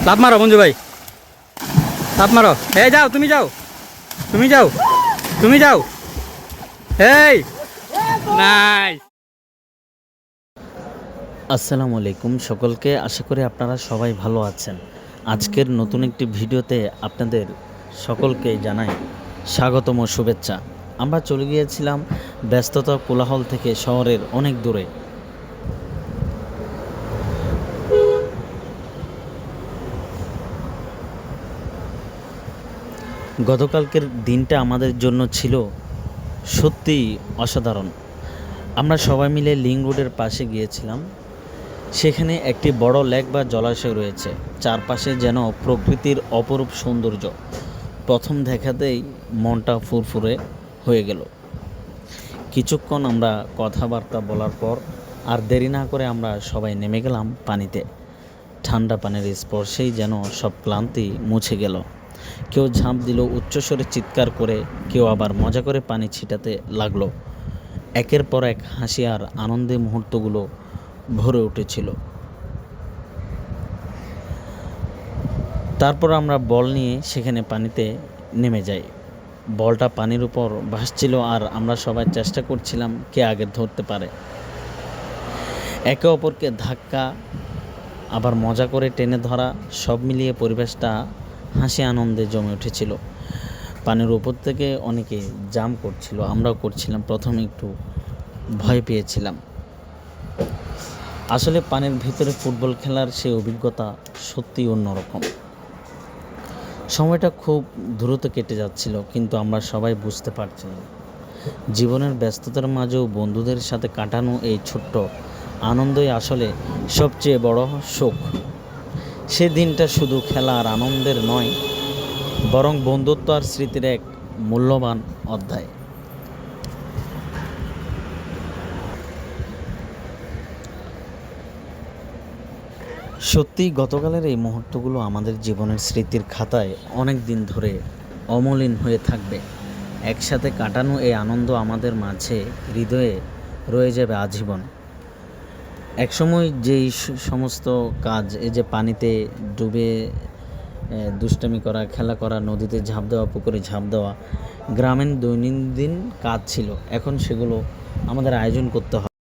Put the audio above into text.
লাভ মারো মঞ্জু ভাই, লাভ মারো। এই যাও, তুমি যাও, তুমি যাও, তুমি যাও। এই নাইস। আসসালামু আলাইকুম সকলকে, আশা করি আপনারা সবাই ভালো আছেন। আজকের নতুন একটি ভিডিওতে আপনাদের সকলকে জানাই স্বাগতম ও শুভেচ্ছা। আমরা চলে গিয়েছিলাম ব্যস্ততা কোলাহল থেকে শহরের অনেক দূরে। গতকালকের দিনটা আমাদের জন্য ছিল সত্যিই অসাধারণ। আমরা সবাই মিলে লিং রোডের পাশে গিয়েছিলাম। সেখানে একটি বড় লেক বা জলাশয় রয়েছে, চারপাশে যেন প্রকৃতির অপরূপ সৌন্দর্য। প্রথম দেখাতেই মনটা ফুরফুরে হয়ে গেল। কিছুক্ষণ আমরা কথাবার্তা বলার পর আর দেরি না করে আমরা সবাই নেমে গেলাম পানিতে। ঠান্ডা পানির স্পর্শেই যেন সব ক্লান্তি মুছে গেল। কেউ ঝাঁপ দিল উচ্চস্বরে চিৎকার করে, কেউ আবার মজা করে পানি ছিটাতে লাগলো। একের পর এক হাসি আর আনন্দে মুহূর্তগুলো ভরে উঠেছিল। তারপর আমরা বল নিয়ে সেখানে পানিতে নেমে যাই। বলটা পানির উপর ভাসছিল আর আমরা সবাই চেষ্টা করছিলাম কে আগে ধরতে পারে। একে অপরকে ধাক্কা, আবার মজা করে টেনে ধরা, সব মিলিয়ে পরিবেশটা হাসি আনন্দে জমে উঠেছিল। পানির উপর থেকে অনেকে জাম্প করছিল, আমরাও করছিলাম। প্রথমে একটু ভয় পেয়েছিলাম। আসলে পানির ভিতরে ফুটবল খেলার সেই অভিজ্ঞতা সত্যিই অন্যরকম। সময়টা খুব দ্রুত কেটে যাচ্ছিল, কিন্তু আমরা সবাই বুঝতে পারছিলাম জীবনের ব্যস্ততার মাঝেও বন্ধুদের সাথে কাটানো এই ছোট্ট আনন্দই আসলে সবচেয়ে বড় সুখ। সে দিনটা শুধু খেলা আর আনন্দের নয়, বরং বন্ধুত্ব আর স্মৃতির এক মূল্যবান অধ্যায়। সত্যিই গতকালের এই মুহূর্তগুলো আমাদের জীবনের স্মৃতির খাতায় অনেক দিন ধরে অমলিন হয়ে থাকবে। একসাথে কাটানো এই আনন্দ আমাদের মাঝে হৃদয়ে রয়ে যাবে আজীবন। একসময় যেই সমস্ত কাজ, এই যে পানিতে ডুবে দুষ্টামি করা, খেলা করা, নদীতে ঝাঁপ দেওয়া, পুকুরে ঝাঁপ দেওয়া গ্রামীণ দৈনন্দিন কাজ ছিল, এখন সেগুলো আমাদের আয়োজন করতে হয়।